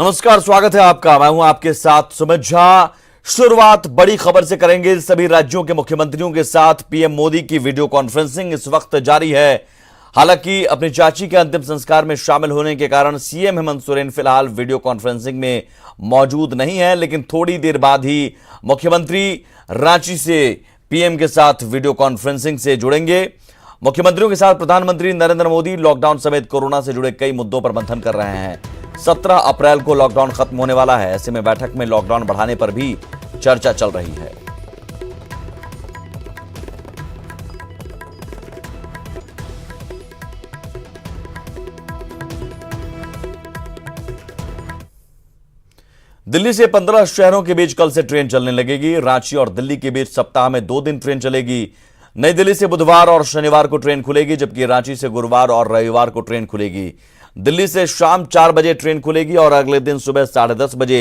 नमस्कार, स्वागत है आपका। मैं हूं आपके साथ सुमित झा। शुरुआत बड़ी खबर से करेंगे। सभी राज्यों के मुख्यमंत्रियों के साथ पीएम मोदी की वीडियो कॉन्फ्रेंसिंग इस वक्त जारी है। हालांकि अपनी चाची के अंतिम संस्कार में शामिल होने के कारण सीएम हेमंत सोरेन फिलहाल वीडियो कॉन्फ्रेंसिंग में मौजूद नहीं है, लेकिन थोड़ी देर बाद ही मुख्यमंत्री रांची से पीएम के साथ वीडियो कॉन्फ्रेंसिंग से जुड़ेंगे। मुख्यमंत्रियों के साथ प्रधानमंत्री नरेंद्र मोदी लॉकडाउन समेत कोरोना से जुड़े कई मुद्दों पर मंथन कर रहे हैं। 17 अप्रैल को लॉकडाउन खत्म होने वाला है। ऐसे में बैठक में लॉकडाउन बढ़ाने पर भी चर्चा चल रही है। दिल्ली से 15 शहरों के बीच कल से ट्रेन चलने लगेगी। रांची और दिल्ली के बीच सप्ताह में 2 दिन ट्रेन चलेगी। नई दिल्ली से बुधवार और शनिवार को ट्रेन खुलेगी, जबकि रांची से गुरुवार और रविवार को ट्रेन खुलेगी। दिल्ली से शाम 4 बजे ट्रेन खुलेगी और अगले दिन सुबह 10:30 बजे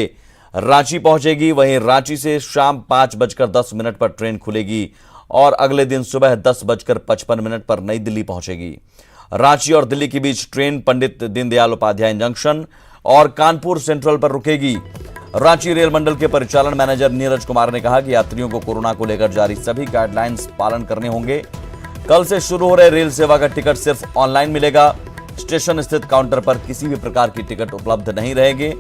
रांची पहुंचेगी। वहीं रांची से शाम 5:10 पर ट्रेन खुलेगी और अगले दिन सुबह 10:55 पर नई दिल्ली पहुंचेगी। रांची और दिल्ली के बीच ट्रेन पंडित दीनदयाल उपाध्याय जंक्शन और कानपुर सेंट्रल पर रुकेगी। रांची रेल मंडल के परिचालन मैनेजर नीरज कुमार ने कहा कि यात्रियों को कोरोना को लेकर जारी सभी गाइडलाइंस पालन करने होंगे। कल से शुरू हो रहे रेल सेवा का टिकट सिर्फ ऑनलाइन मिलेगा। स्टेशन स्थित काउंटर पर किसी भी प्रकार की टिकट उपलब्ध नहीं रहेंगे।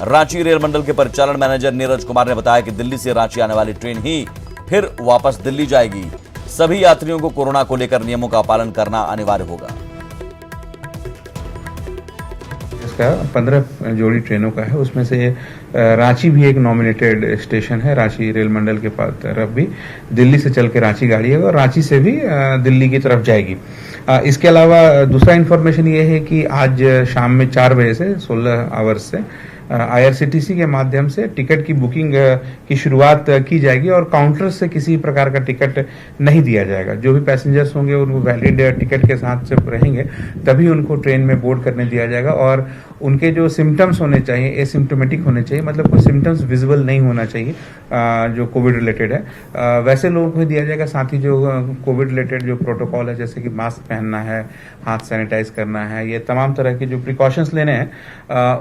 रांची रेल मंडल के परिचालन मैनेजर नीरज कुमार ने बताया कि दिल्ली से रांची आने वाली ट्रेन ही फिर वापस दिल्ली जाएगी। सभी यात्रियों को कोरोना को लेकर नियमों का पालन करना अनिवार्य होगा। इसका 15 जोड़ी ट्रेनों का है, उसमें से रांची भी एक नॉमिनेटेड स्टेशन है। रांची रेल मंडल के पास तरफ भी दिल्ली से चल के रांची गाड़ी है और रांची से भी दिल्ली की तरफ जाएगी। इसके अलावा दूसरा इन्फॉर्मेशन ये है कि आज शाम में 4 बजे से 16 आवर्स से IRCTC के माध्यम से टिकट की बुकिंग की शुरुआत की जाएगी और काउंटर से किसी प्रकार का टिकट नहीं दिया जाएगा। जो भी पैसेंजर्स होंगे उनको वैलिड टिकट के साथ से रहेंगे तभी उनको ट्रेन में बोर्ड करने दिया जाएगा और उनके जो सिम्टम्स होने चाहिए एसिम्प्टोमेटिक होने चाहिए, मतलब कोई सिम्टम्स विजिबल नहीं होना चाहिए जो कोविड रिलेटेड है, वैसे लोगों को दिया जाएगा। साथ ही जो कोविड रिलेटेड जो प्रोटोकॉल है, जैसे कि मास्क पहनना है, हाथ सैनिटाइज करना है, ये तमाम तरह के जो प्रिकॉशंस लेने हैं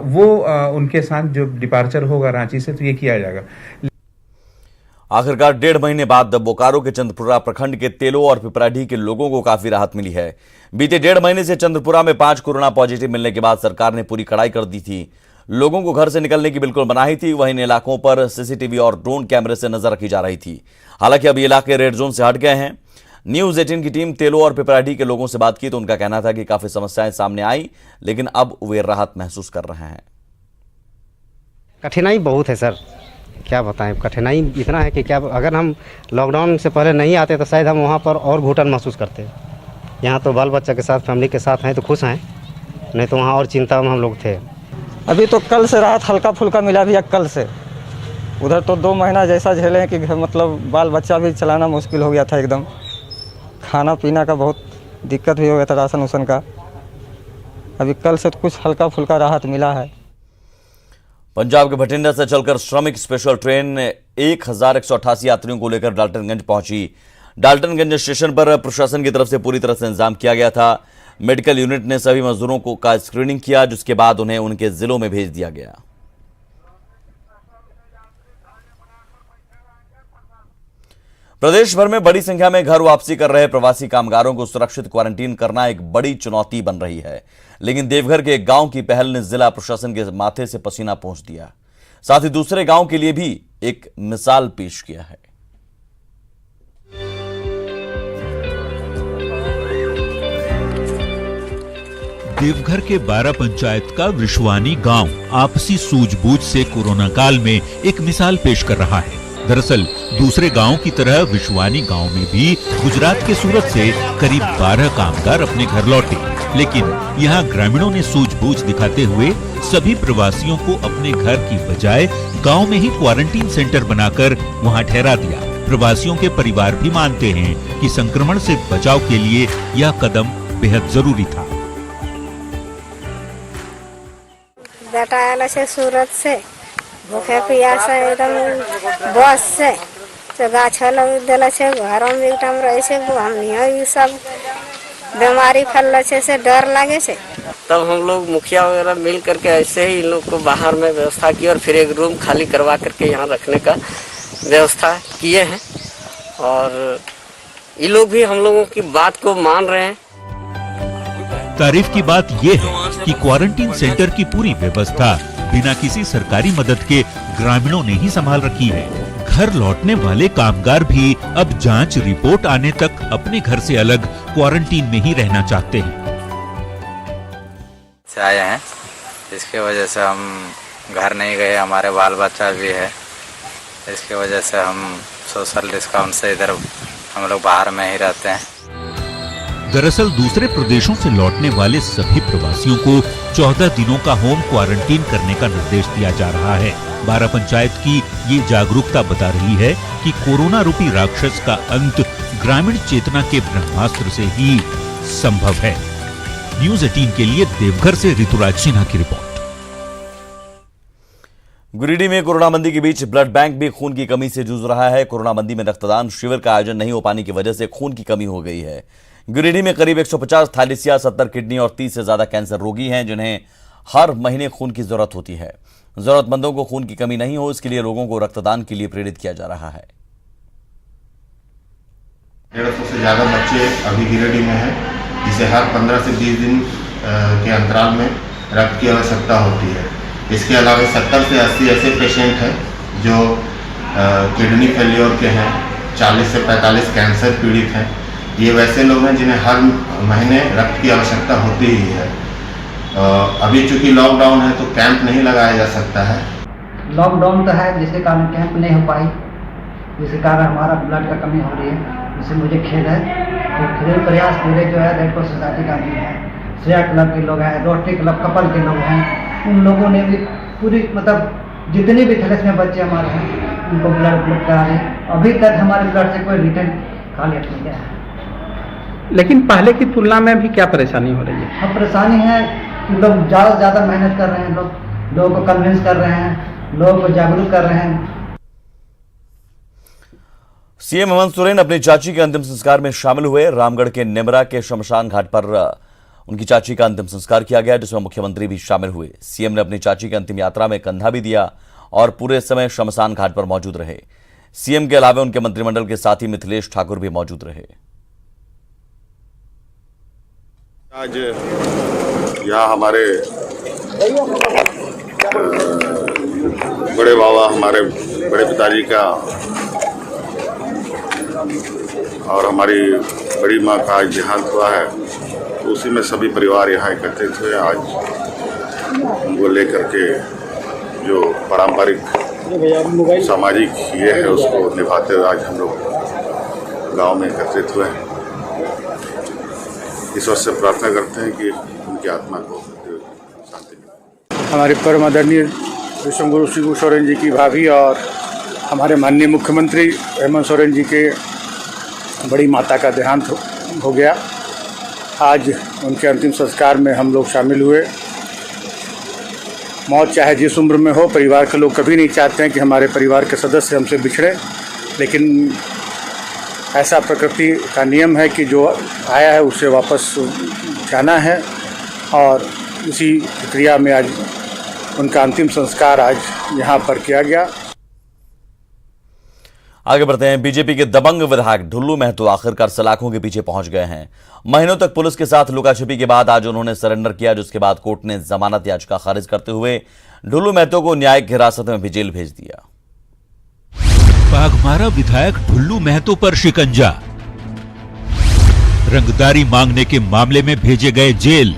वो उनके साथ जो डिपार्चर होगा रांची से तो ये किया जाएगा। आखिरकार 1.5 महीने बाद बोकारो के चंद्रपुरा प्रखंड के तेलो और पिपराडीह के लोगों को काफी राहत मिली है। बीते 1.5 महीने से चंद्रपुरा में 5 कोरोना पॉजिटिव मिलने के बाद सरकार ने पूरी कड़ाई कर दी थी। लोगों को घर से निकलने की बिल्कुल मनाही थी। वहीं इन इलाकों पर CCTV और ड्रोन कैमरे से नजर रखी जा रही थी। हालांकि अब ये इलाके रेड जोन से हट गए हैं। न्यूज 18 की टीम तेलो और पिपराडीह के लोगों से बात की तो उनका कहना था कि काफी समस्याएं सामने आई, लेकिन अब वे राहत महसूस कर रहे हैं। कठिनाई बहुत है सर, क्या बताएं। कठिनाई इतना है कि क्या अगर हम लॉकडाउन से पहले नहीं आते तो शायद हम वहाँ पर और घुटन महसूस करते। यहाँ तो बाल बच्चा के साथ फैमिली के साथ हैं तो खुश हैं, नहीं तो वहाँ और चिंता में हम लोग थे। अभी तो कल से राहत हल्का फुल्का मिला भी है। कल से उधर तो 2 महीना जैसा झेले हैं कि मतलब बाल बच्चा भी चलाना मुश्किल हो गया था एकदम। खाना पीना का बहुत दिक्कत भी हो गया था, राशन उसन का। अभी कल से तो कुछ हल्का फुल्का राहत मिला है। पंजाब के भटिंडा से चलकर श्रमिक स्पेशल ट्रेन 1188 यात्रियों को लेकर डाल्टनगंज पहुंची। डाल्टनगंज स्टेशन पर प्रशासन की तरफ से पूरी तरह से इंतजाम किया गया था। मेडिकल यूनिट ने सभी मजदूरों का स्क्रीनिंग किया, जिसके बाद उन्हें उनके जिलों में भेज दिया गया। प्रदेश भर में बड़ी संख्या में घर वापसी कर रहे प्रवासी कामगारों को सुरक्षित क्वारंटीन करना एक बड़ी चुनौती बन रही है, लेकिन देवघर के एक गांव की पहल ने जिला प्रशासन के माथे से पसीना पोंछ दिया। साथ ही दूसरे गांव के लिए भी एक मिसाल पेश किया है। देवघर के 12 पंचायत का विश्वानी गांव आपसी सूझबूझ से कोरोना काल में एक मिसाल पेश कर रहा है। दरअसल दूसरे गांव की तरह विश्वानी गांव में भी गुजरात के सूरत से करीब 12 कामगार अपने घर लौटे, लेकिन यहां ग्रामीणों ने सूझबूझ दिखाते हुए सभी प्रवासियों को अपने घर की बजाय गांव में ही क्वारंटीन सेंटर बनाकर वहां ठहरा दिया। प्रवासियों के परिवार भी मानते हैं कि संक्रमण से बचाव के लिए यह कदम बेहद जरूरी था। बेटा आया से सूरत से भूखे प्यासे एकदम बस से तो गाछ लग दिल घर में एक टाइम रहे हम सब बीमारी फैल से डर लगे से। तब हम लोग मुखिया वगैरह मिल करके ऐसे ही इन लोग को बाहर में व्यवस्था की और फिर एक रूम खाली करवा करके यहाँ रखने का व्यवस्था किए हैं और ये लोग भी हम लोगों की बात को मान रहे हैं। तारीफ की बात ये है कि क्वारंटीन सेंटर की पूरी व्यवस्था बिना किसी सरकारी मदद के ग्रामीणों ने ही संभाल रखी है। घर लौटने वाले कामगार भी अब जांच रिपोर्ट आने तक अपने घर से अलग क्वारंटीन में ही रहना चाहते हैं। से आए हैं, इसके वजह से हम घर नहीं गए, हमारे बाल बच्चा भी है, इसके वजह से हम सोशल डिस्टेंस से इधर हम लोग बाहर में ही रहते हैं। दरअसल दूसरे प्रदेशों से लौटने वाले सभी प्रवासियों को 14 दिनों का होम क्वारंटीन करने का निर्देश दिया जा रहा है। 12 पंचायत की ये जागरूकता बता रही है कि कोरोना रूपी राक्षस का अंत ग्रामीण चेतना के ब्रह्मास्त्र से ही संभव है। न्यूज़ 18 के लिए देवघर से ऋतुराज सिन्हा की रिपोर्ट। गिरिडीह में कोरोना बंदी के बीच ब्लड बैंक भी खून की कमी से जूझ रहा है। कोरोना बंदी में रक्तदान शिविर का आयोजन नहीं हो पाने की वजह से खून की कमी हो गई है। गिरिडीह में करीब 150 थैलेसिया, 70 किडनी और 30 से ज्यादा कैंसर रोगी हैं जिन्हें हर महीने खून की जरूरत होती है। जरूरतमंदों को खून की कमी नहीं हो, इसके लिए लोगों को रक्तदान के लिए प्रेरित किया जा रहा है। 150 से ज्यादा बच्चे अभी गिरिडीह में हैं, जिसे हर 15 से 20 दिन के अंतराल में रक्त की आवश्यकता होती है। इसके अलावा 70 से 80 ऐसे पेशेंट हैं जो किडनी फेलियर के हैं, 40 से 45 कैंसर पीड़ित हैं। ये वैसे लोग हैं जिन्हें हर महीने रक्त की आवश्यकता होती ही है। अभी चूंकि लॉकडाउन है तो कैंप नहीं लगाया जा सकता है। लॉकडाउन तो है जिसके कारण कैंप नहीं हो पाई, जिसके कारण हमारा ब्लड का कमी हो रही है, जिससे मुझे खेद है। तो फिर प्रयास पूरे जो है रेड क्रॉस सोसाइटी का भी है, श्रेया क्लब के लोग हैं, रोटरी क्लब कपल के लोग हैं, उन लोगों ने भी पूरी मतलब जितने भी थैलेसीमिया बच्चे हमारे हैं उनको ब्लड करा रहे हैं। अभी तक हमारे ब्लड से कोई रिटर्न खाली नहीं गया है। लेकिन पहले की तुलना में भी क्या परेशानी हो रही है? अब परेशानी है कि लोग ज़्यादा से ज़्यादा मेहनत कर रहे हैं, लोगों को कन्विंस कर रहे हैं, लोगों को जागरूक कर रहे हैं। सीएम हेमंत सोरेन अपनी चाची के अंतिम संस्कार में शामिल हुए। रामगढ़ के नेमरा के शमशान घाट पर उनकी चाची का अंतिम संस्कार किया गया, जिसमें मुख्यमंत्री भी शामिल हुए। सीएम ने अपनी चाची की अंतिम यात्रा में कंधा भी दिया और पूरे समय शमशान घाट पर मौजूद रहे। सीएम के अलावा उनके मंत्रिमंडल के साथी मिथिलेश ठाकुर भी मौजूद रहे। आज यहाँ हमारे बड़े बाबा, हमारे बड़े पिताजी का और हमारी बड़ी माँ का आज देहांत हुआ है, तो उसी में सभी परिवार यहाँ एकत्रित हुए। आज उनको लेकर के जो पारंपरिक सामाजिक ये है उसको निभाते हुए आज हम लोग गांव में एकत्रित हुए हैं। ईश्वर से प्रार्थना करते हैं कि उनकी आत्मा को शांति मिले। हमारे परम आदरणीय विश्वगुरु शिबू सोरेन जी की भाभी और हमारे माननीय मुख्यमंत्री हेमंत सोरेन जी के बड़ी माता का देहांत हो गया। आज उनके अंतिम संस्कार में हम लोग शामिल हुए। मौत चाहे जिस उम्र में हो, परिवार के लोग कभी नहीं चाहते हैं कि हमारे परिवार के सदस्य हमसे बिछड़े, लेकिन ऐसा प्रकृति का नियम है कि जो आया है उसे वापस जाना है और इसी क्रिया में आज उनका अंतिम संस्कार आज यहाँ पर किया गया। आगे बढ़ते हैं। बीजेपी के दबंग विधायक ढुल्लू महतो आखिरकार सलाखों के पीछे पहुंच गए हैं। महीनों तक पुलिस के साथ लुकाछिपी के बाद आज उन्होंने सरेंडर किया, जिसके बाद कोर्ट ने जमानत याचिका खारिज करते हुए ढुल्लू महतो को न्यायिक हिरासत में भी जेल भेज दिया। बाघमारा विधायक ढुल्लू महतो पर शिकंजा, रंगदारी मांगने के मामले में भेजे गए जेल।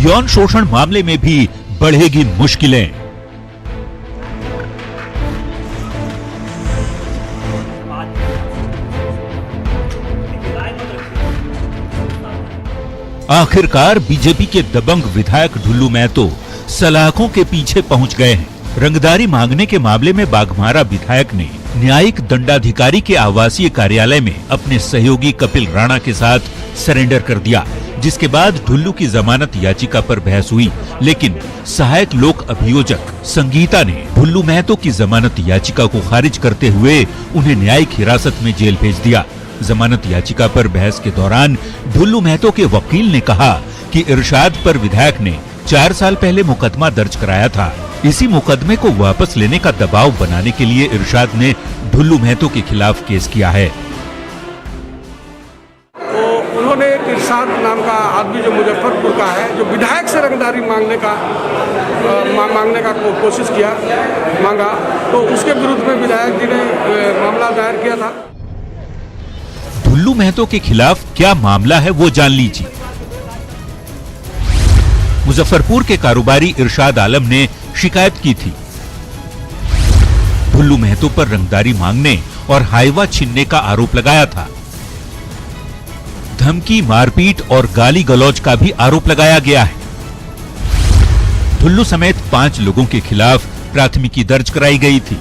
यौन शोषण मामले में भी बढ़ेगी मुश्किलें। आखिरकार बीजेपी के दबंग विधायक ढुल्लू महतो सलाखों के पीछे पहुंच गए हैं। रंगदारी मांगने के मामले में बाघमारा विधायक ने न्यायिक दंडाधिकारी के आवासीय कार्यालय में अपने सहयोगी कपिल राणा के साथ सरेंडर कर दिया, जिसके बाद ढुल्लू की जमानत याचिका पर बहस हुई, लेकिन सहायक लोक अभियोजक संगीता ने ढुल्लू महतो की जमानत याचिका को खारिज करते हुए उन्हें न्यायिक हिरासत में जेल भेज दिया। जमानत याचिका पर बहस के दौरान ढुल्लू महतो के वकील ने कहा कि इरशाद पर विधायक ने 4 साल पहले मुकदमा दर्ज कराया था। इसी मुकदमे को वापस लेने का दबाव बनाने के लिए इरशाद ने ढुल्लू महतो के खिलाफ केस किया है। तो उन्होंने इरशाद नाम का आदमी जो मुजफ्फरपुर का है, जो विधायक से रंगदारी मांगने का कोशिश किया, मांगा, तो उसके विरुद्ध में विधायक जी ने मामला दायर किया था। ढुल्लू महतो के खिलाफ क्या मामला है वो जान लीजिए। मुजफ्फरपुर के कारोबारी इरशाद आलम ने शिकायत की थी। ढुल्लू महतो पर रंगदारी मांगने और हाईवा छीनने का आरोप लगाया था। धमकी, मारपीट और गाली गलौज का भी आरोप लगाया गया है। ढुल्लू समेत 5 लोगों के खिलाफ प्राथमिकी दर्ज कराई गई थी।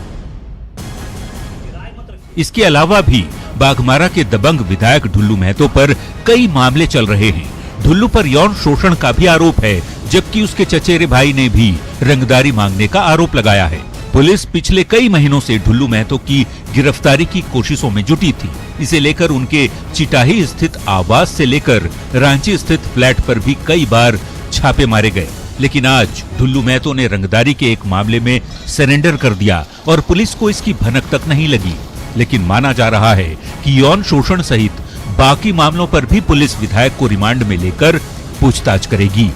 इसके अलावा भी बाघमारा के दबंग विधायक ढुल्लू महतो पर कई मामले चल रहे हैं। ढुल्लू पर यौन शोषण का भी आरोप है, जबकि उसके चचेरे भाई ने भी रंगदारी मांगने का आरोप लगाया है। पुलिस पिछले कई महीनों से ढुल्लू महतो की गिरफ्तारी की कोशिशों में जुटी थी। इसे लेकर उनके चिटाही स्थित आवास से लेकर रांची स्थित फ्लैट पर भी कई बार छापे मारे गए, लेकिन आज ढुल्लू महतो ने रंगदारी के एक मामले में सरेंडर कर दिया और पुलिस को इसकी भनक तक नहीं लगी। लेकिन माना जा रहा है कि यौन शोषण सहित बाकी मामलों पर भी पुलिस विधायक को रिमांड में लेकर पूछताछ करेगी।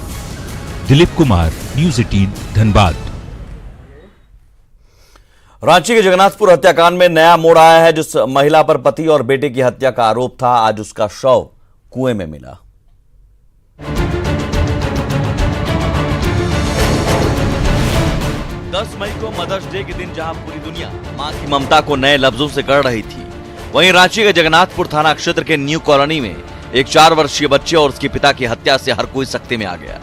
दिलीप कुमार, न्यूज़ 18, धनबाद। रांची के जगन्नाथपुर हत्याकांड में नया मोड़ आया है। जिस महिला पर पति और बेटे की हत्या का आरोप था, आज उसका शव कुएं में मिला। दस मई को मदर्स डे के दिन जहां पूरी दुनिया मां की ममता को नए लफ्जों से गढ़ रही थी, वहीं रांची के जगन्नाथपुर थाना क्षेत्र के न्यू कॉलोनी में एक 4 वर्षीय बच्चे और उसके पिता की हत्या से हर कोई सकते में आ गया।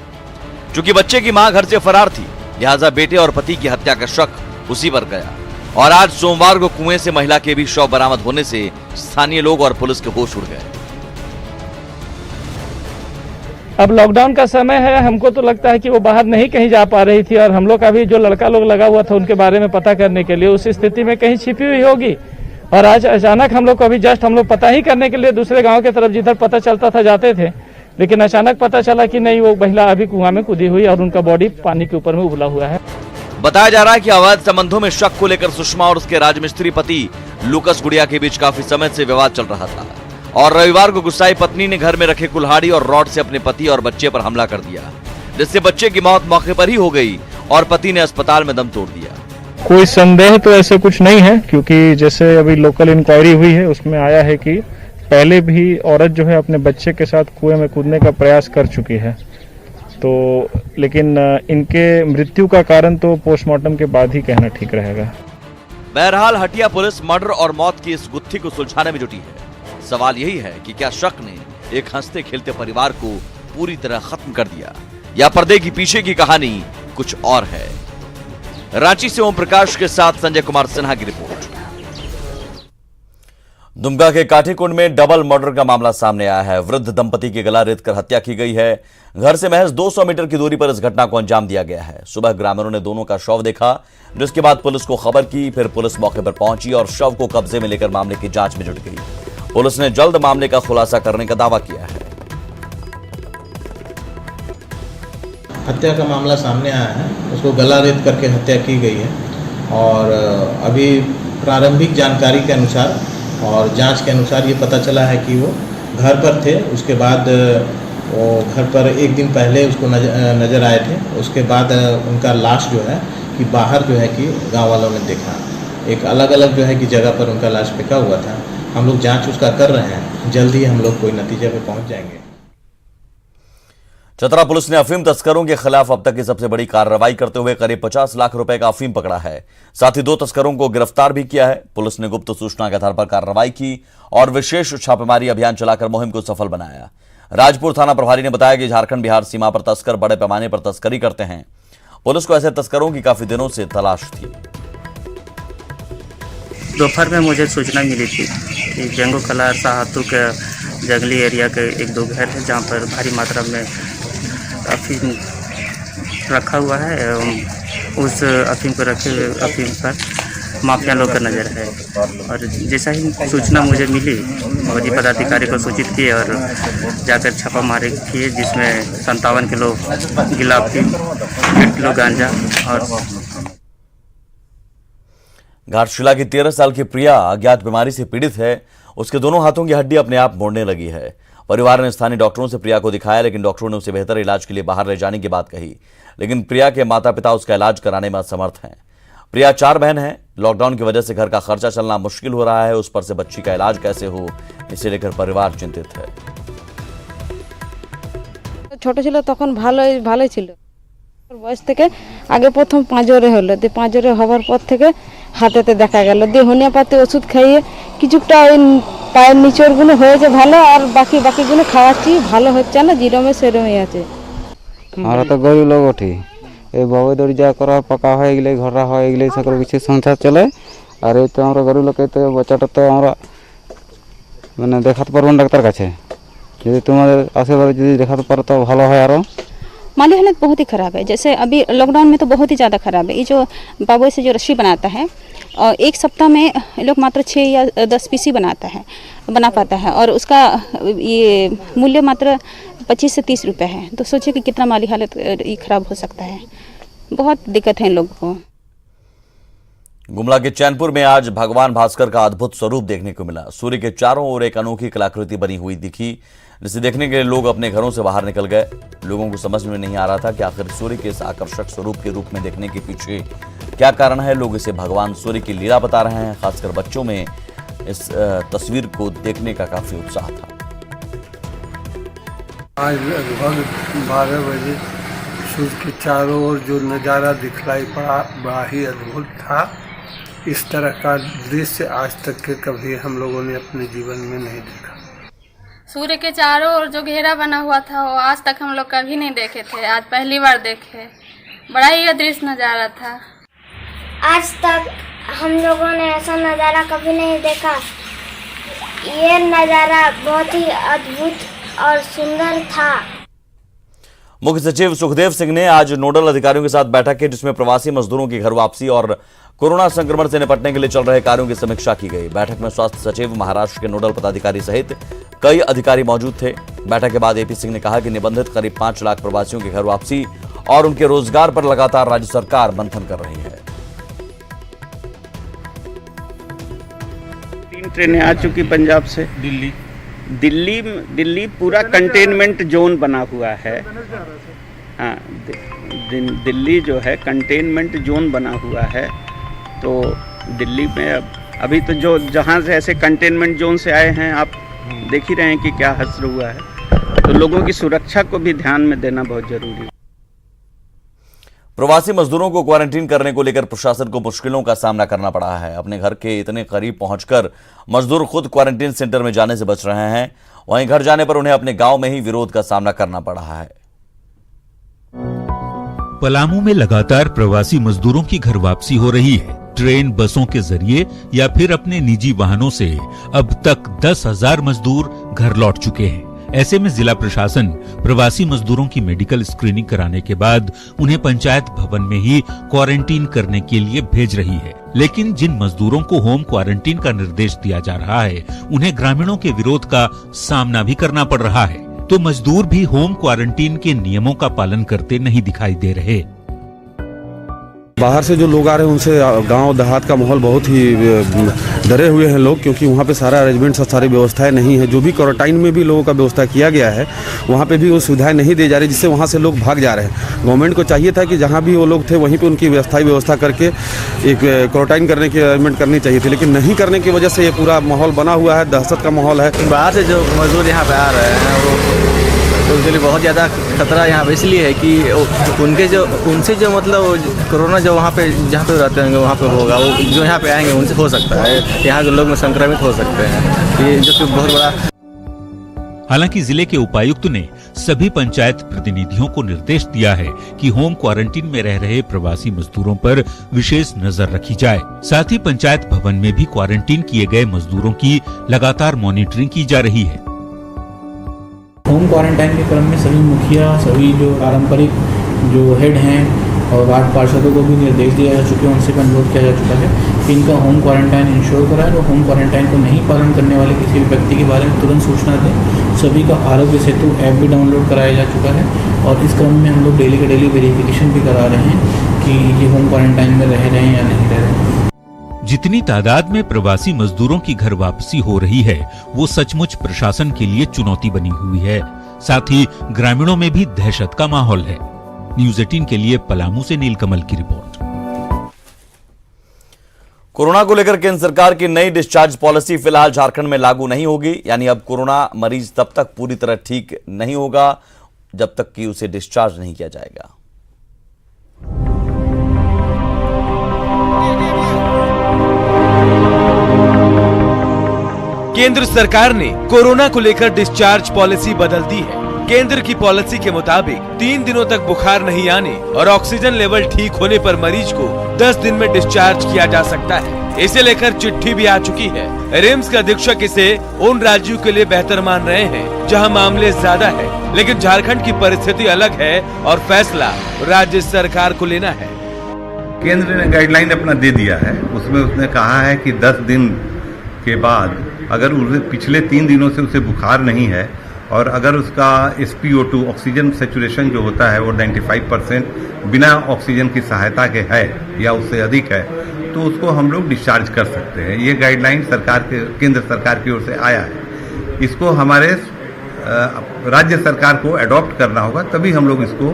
चूंकि बच्चे की मां घर से फरार थी, लिहाजा बेटे और पति की हत्या का शक उसी पर गया और आज सोमवार को कुएं से महिला के भी शव बरामद होने से स्थानीय लोग और पुलिस के होश उड़ गए। अब लॉकडाउन का समय है, हमको तो लगता है कि वो बाहर नहीं कहीं जा पा रही थी और हम लोग का भी जो लड़का लोग लगा हुआ था उनके बारे में पता करने के लिए उस स्थिति में कहीं छिपी हुई होगी। और आज अचानक हम लोग को अभी जस्ट हम लोग पता ही करने के लिए दूसरे गांव की तरफ जिधर पता चलता था जाते थे, लेकिन अचानक पता चला कि नहीं, वो महिला अभी कुआं में कूदी हुई और उनका बॉडी पानी के ऊपर में उबला हुआ है। बताया जा रहा है कि अवैध संबंधों में शक को लेकर सुषमा और उसके राजमिस्त्री पति लुकस गुड़िया के बीच काफी समय से विवाद चल रहा था और रविवार को गुस्साई पत्नी ने घर में रखे कुल्हाड़ी और रॉड से अपने पति और बच्चे पर हमला कर दिया, जिससे बच्चे की मौत मौके पर ही हो गई और पति ने अस्पताल में दम तोड़ दिया। कोई संदेह तो ऐसे कुछ नहीं है, क्योंकि जैसे अभी लोकल इंक्वायरी हुई है उसमें आया है कि पहले भी औरत जो है अपने बच्चे के साथ कुएं में कूदने का प्रयास कर चुकी है। तो लेकिन इनके मृत्यु का कारण तो पोस्टमार्टम के बाद ही कहना ठीक रहेगा। बहरहाल हटिया पुलिस मर्डर और मौत की इस गुत्थी को सुलझाने में जुटी है। सवाल यही है कि क्या शक ने एक हंसते खेलते परिवार को पूरी तरह खत्म कर दिया या पर्दे की पीछे की कहानी कुछ और है। रांची से ओम प्रकाश के साथ संजय कुमार सिन्हा की रिपोर्ट। दुमका के काठीकुंड में डबल मर्डर का मामला सामने आया है। वृद्ध दंपति की गला रेत कर हत्या की गई है। घर से महज 200 मीटर की दूरी पर इस घटना को अंजाम दिया गया है। सुबह ग्रामीणों ने दोनों का शव देखा, जिसके बाद पुलिस को खबर की। फिर पुलिस मौके पर पहुंची और शव को कब्जे में लेकर मामले की जांच में जुट गई। पुलिस ने जल्द मामले का खुलासा करने का दावा किया है। हत्या का मामला सामने आया है, उसको गला रेत करके हत्या की गई है और अभी प्रारंभिक जानकारी के अनुसार और जांच के अनुसार ये पता चला है कि वो घर पर थे। उसके बाद वो घर पर एक दिन पहले उसको नज़र आए थे। उसके बाद उनका लाश जो है कि बाहर जो है कि गांव वालों ने देखा, एक अलग अलग जो है कि जगह पर उनका लाश फेंका हुआ था। हम लोग जांच उसका कर रहे हैं, जल्दी हम लोग कोई नतीजे पे पहुंच जाएंगे। चतरा पुलिस ने अफीम तस्करों के खिलाफ अब तक की सबसे बड़ी कार्रवाई करते हुए करीब 50 लाख रुपए का अफीम पकड़ा है। साथ ही 2 तस्करों को गिरफ्तार भी किया है। पुलिस ने गुप्त सूचना के आधार पर कार्रवाई की और विशेष छापेमारी अभियान चलाकर मुहिम को सफल बनाया। राजपुर थाना प्रभारी ने बताया कि झारखंड बिहार सीमा पर तस्कर बड़े पैमाने पर तस्करी करते हैं। पुलिस को ऐसे तस्करों की काफी दिनों से तलाश थी। दोपहर में मुझे सूचना मिली थी कि जंगो कला साहतू के जंगली एरिया के 1-2 घर है जहाँ पर भारी मात्रा में अफीम रखा हुआ है। उस अफीम को रखे हुए अफीम पर माफिया लोग का नज़र है। और जैसा ही सूचना मुझे मिली, फौजी पदाधिकारी को सूचित किए और जाकर छापामारी किए, जिसमें 57 किलो गिलावटी, 1 किलो गांजा और घाटशिला की 13 साल की प्रिया अज्ञात बीमारी से पीड़ित है। उसके दोनों हाथों की हड्डी अपने आप मोड़ने लगी है। परिवार ने स्थानीय डॉक्टरों से प्रिया को दिखाया, लेकिन डॉक्टरों ने उसे बेहतर इलाज के लिए बाहर ले जाने की बात कही, लेकिन प्रिया के माता पिता उसका इलाज कराने में असमर्थ हैं। प्रिया 4 बहन है। लॉकडाउन की वजह से घर का खर्चा चलना मुश्किल हो रहा है। उस पर से बच्ची का इलाज कैसे हो, इसे लेकर परिवार चिंतित है। ছোট ছিল তখন ভালোই ছিল, বয়স থেকে আগে প্রথম পাঁজরে হলো, দিয়ে পাঁজরে হওয়ার পর থেকে হাতেতে দেখা গেল, দিয়ে হোমিওপ্যাথি ওষুধ খাইয়ে কিছুটা ওই পায়ের নিচড়গুলো হয়েছে ভালো, আর বাকিগুলো খাওয়াচ্ছি, ভালো হচ্ছে না, জিরমে সেরমই আছে। আমরা তো গরিব লোক উঠি, এই বউ দরজা করা পাকা হয়ে গেলে, ঘররা হয়ে গেলে সকল কিছু সংসার চলে। আর এই তো আমরা গরিব লোক, তো বাচ্চাটা তো আমরা মানে দেখাতে পারবো না ডাক্তার কাছে। যদি তোমাদের আশেপাশে যদি দেখাতে পারো তো ভালো হয়। আরও माली हालत बहुत ही ख़राब है। जैसे अभी लॉकडाउन में तो बहुत ही ज़्यादा ख़राब है। ये जो बाबू से जो रस्सी बनाता है, और 1 सप्ताह में लोग मात्र 6 या 10 पीस ही बना पाता है, और उसका ये मूल्य मात्र 25 से 30 रुपये है। तो सोचिए कि कितना माली हालत ये ख़राब हो सकता है। बहुत दिक्कत है इन लोगों को। गुमला के चैनपुर में आज भगवान भास्कर का अद्भुत स्वरूप देखने को मिला। सूर्य के चारों ओर एक अनोखी कलाकृति बनी हुई दिखी, जिसे देखने के लिए लोग अपने घरों से बाहर निकल गए। लोगों को समझ में नहीं आ रहा था कि आखिर सूर्य के इस आकर्षक स्वरूप के रूप में देखने के पीछे क्या कारण है। लोग इसे भगवान सूर्य की लीला बता रहे हैं। खासकर बच्चों में इस तस्वीर को देखने का काफी उत्साह था। आज लगभग 12 बजे सूर्य के चारों ओर जो नज़ारा दिखलाई पड़ा, बड़ा ही अद्भुत था। इस तरह का दृश्य आज तक के कभी हम लोगों ने अपने जीवन में नहीं देखा। सूर्य के चारों ओर जो घेरा बना हुआ था, वो आज तक हम लोग कभी नहीं देखे थे। आज पहली बार देखे। बड़ा ही अदृश्य नज़ारा था। आज तक हम लोगों ने ऐसा नज़ारा कभी नहीं देखा। ये नज़ारा बहुत ही अद्भुत और सुंदर था। मुख्य सचिव सुखदेव सिंह ने आज नोडल अधिकारियों के साथ बैठक की, जिसमें प्रवासी मजदूरों की घर वापसी और कोरोना संक्रमण से निपटने के लिए चल रहे कार्यों की समीक्षा की गई। बैठक में स्वास्थ्य सचिव, महाराष्ट्र के नोडल पदाधिकारी सहित कई अधिकारी मौजूद थे। बैठक के बाद एपी सिंह ने कहा कि निबंधित करीब 5 लाख प्रवासियों की घर वापसी और उनके रोजगार पर लगातार राज्य सरकार मंथन कर रही है। 3 ट्रेनें आ चुकी पंजाब से दिल्ली पूरा कंटेनमेंट जोन बना हुआ है। हाँ, दिल्ली जो है कंटेनमेंट जोन बना हुआ है। तो दिल्ली में अभी तो जो जहाँ से ऐसे कंटेनमेंट जोन से आए हैं, आप देख ही रहे हैं कि क्या हश्र हुआ है। तो लोगों की सुरक्षा को भी ध्यान में देना बहुत जरूरी है। प्रवासी मजदूरों को क्वारंटीन करने को लेकर प्रशासन को मुश्किलों का सामना करना पड़ा है। अपने घर के इतने करीब पहुंचकर मजदूर खुद क्वारंटीन सेंटर में जाने से बच रहे हैं। वहीं घर जाने पर उन्हें अपने गांव में ही विरोध का सामना करना पड़ा है। पलामू में लगातार प्रवासी मजदूरों की घर वापसी हो रही है। ट्रेन, बसों के जरिए या फिर अपने निजी वाहनों से अब तक 10,000 मजदूर घर लौट चुके हैं। ऐसे में जिला प्रशासन प्रवासी मजदूरों की मेडिकल स्क्रीनिंग कराने के बाद उन्हें पंचायत भवन में ही क्वारंटीन करने के लिए भेज रही है। लेकिन जिन मजदूरों को होम क्वारंटीन का निर्देश दिया जा रहा है, उन्हें ग्रामीणों के विरोध का सामना भी करना पड़ रहा है। तो मजदूर भी होम क्वारंटीन के नियमों का पालन करते नहीं दिखाई दे रहे। बाहर से जो लोग आ रहे हैं उनसे गांव देहात का माहौल बहुत ही डरे हुए हैं लोग, क्योंकि वहाँ पे सारा अरेंजमेंट और सारी व्यवस्थाएं नहीं है। जो भी क्वारंटाइन में भी लोगों का व्यवस्था किया गया है, वहाँ पे भी वो सुविधाएं नहीं दी जा रही, जिससे वहाँ से लोग भाग जा रहे हैं। गवर्नमेंट को चाहिए था कि जहाँ भी वो लोग थे वहीं पर उनकी व्यवस्था करके एक क्वारंटाइन करने की अरेंजमेंट करनी चाहिए थी, लेकिन नहीं करने की वजह से ये पूरा माहौल बना हुआ है, दहशत का माहौल है। बाहर से जो मजदूर यहाँ पे आ रहे हैं वो उनके लिए बहुत ज़्यादा खतरा यहाँ पे इसलिए है कि उनसे जो मतलब कोरोना जो वहाँ पे जहाँ पे रहते होंगे वहाँ पे होगा, वो जो यहाँ पे आएंगे उनसे हो सकता है, यहाँ के लोग में संक्रमित हो सकते हैं। ये जो कि बहुत बड़ा। हालांकि जिले के उपायुक्त ने सभी पंचायत प्रतिनिधियों को निर्देश दिया है कि होम क्वारंटीन में रह रहे प्रवासी मजदूरों पर विशेष नजर रखी जाए। साथ ही पंचायत भवन में भी क्वारंटीन किए गए मजदूरों की लगातार मॉनिटरिंग की जा रही है। होम क्वारंटाइन के क्रम में सभी मुखिया, सभी जो पारंपरिक जो हेड हैं और वार्ड पार्षदों को भी निर्देश दिया जा चुके हैं, उनसे भी अनुरोध किया जा चुका है कि इनका होम क्वारंटाइन इंश्योर कराएं और होम क्वारंटाइन को नहीं पालन करने वाले किसी भी व्यक्ति के बारे में तुरंत सूचना दें। सभी का आरोग्य सेतु ऐप भी डाउनलोड कराया जा चुका है और इस क्रम में हम लोग डेली के डेली वेरिफिकेशन भी करा रहे हैं कि ये होम क्वारंटाइन में रह रहे हैं या नहीं रह रहे हैं। जितनी तादाद में प्रवासी मजदूरों की घर वापसी हो रही है, वो सचमुच प्रशासन के लिए चुनौती बनी हुई है। साथ ही ग्रामीणों में भी दहशत का माहौल है। न्यूज़ 18 के लिए पलामू से नीलकमल की रिपोर्ट। कोरोना को लेकर केंद्र सरकार की नई डिस्चार्ज पॉलिसी फिलहाल झारखंड में लागू नहीं होगी। यानी अब कोरोना मरीज तब तक पूरी तरह ठीक नहीं होगा जब तक कि उसे डिस्चार्ज नहीं किया जाएगा। केंद्र सरकार ने कोरोना को लेकर डिस्चार्ज पॉलिसी बदल दी है। केंद्र की पॉलिसी के मुताबिक 3 दिनों तक बुखार नहीं आने और ऑक्सीजन लेवल ठीक होने पर मरीज को 10 दिन में डिस्चार्ज किया जा सकता है। इसे लेकर चिट्ठी भी आ चुकी है। रिम्स के अधीक्षक इसे उन राज्यों के लिए बेहतर मान रहे हैं जहां मामले ज्यादा है, लेकिन झारखंड की परिस्थिति अलग है और फैसला राज्य सरकार को लेना है। केंद्र ने गाइडलाइन अपना दे दिया है, उसमें उसने कहा है कि 10 दिन के बाद अगर पिछले 3 दिनों से उसे बुखार नहीं है और अगर उसका SpO2 ऑक्सीजन सैचुरेशन जो होता है वो 95% बिना ऑक्सीजन की सहायता के है या उससे अधिक है, तो उसको हम लोग डिस्चार्ज कर सकते हैं। ये गाइडलाइन केंद्र सरकार की ओर से आया है। इसको हमारे राज्य सरकार को अडॉप्ट करना होगा, तभी हम लोग इसको,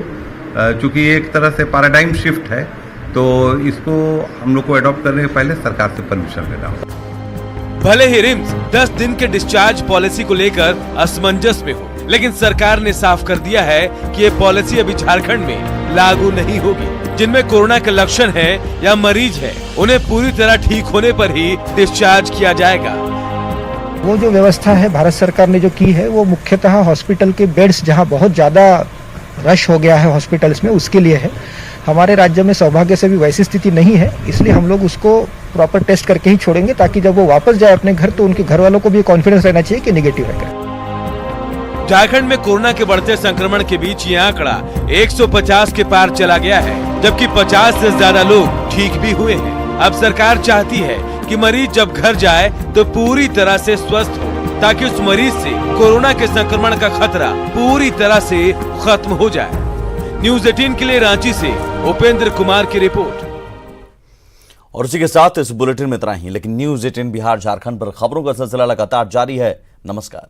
चूंकि एक तरह से पैराडाइम शिफ्ट है, तो इसको हम लोग को अडॉप्ट करने से पहले सरकार से परमिशन लेना होगा। भले ही रिम्स 10 दिन के डिस्चार्ज पॉलिसी को लेकर असमंजस में हो, लेकिन सरकार ने साफ कर दिया है कि ये पॉलिसी अभी झारखंड में लागू नहीं होगी। जिनमें कोरोना के लक्षण हैं या मरीज है, उन्हें पूरी तरह ठीक होने पर ही डिस्चार्ज किया जाएगा। वो जो व्यवस्था है भारत सरकार ने जो की है, वो मुख्यतः हॉस्पिटल के बेड्स जहाँ बहुत ज्यादा रश हो गया है हॉस्पिटल्स में, उसके लिए है। हमारे राज्य में सौभाग्य से भी वैसी स्थिति नहीं है, इसलिए हम लोग उसको प्रॉपर टेस्ट करके ही छोड़ेंगे, ताकि जब वो वापस जाए अपने घर तो उनके घर वालों को भी कॉन्फिडेंस रहना चाहिए कि नेगेटिव है। झारखंड में कोरोना के बढ़ते संक्रमण के बीच ये आंकड़ा 150 के पार चला गया है, जबकि 50 से ज्यादा लोग ठीक भी हुए हैं। अब सरकार चाहती है कि मरीज जब घर जाए तो पूरी तरह से स्वस्थ हो, ताकि उस मरीज से कोरोना के संक्रमण का खतरा पूरी तरह से खत्म हो जाए। न्यूज़ 18 के लिए रांची से उपेंद्र कुमार की रिपोर्ट। और इसी के साथ इस बुलेटिन में इतना ही, लेकिन न्यूज़ 18 बिहार झारखंड पर खबरों का सिलसिला लगातार जारी है। नमस्कार।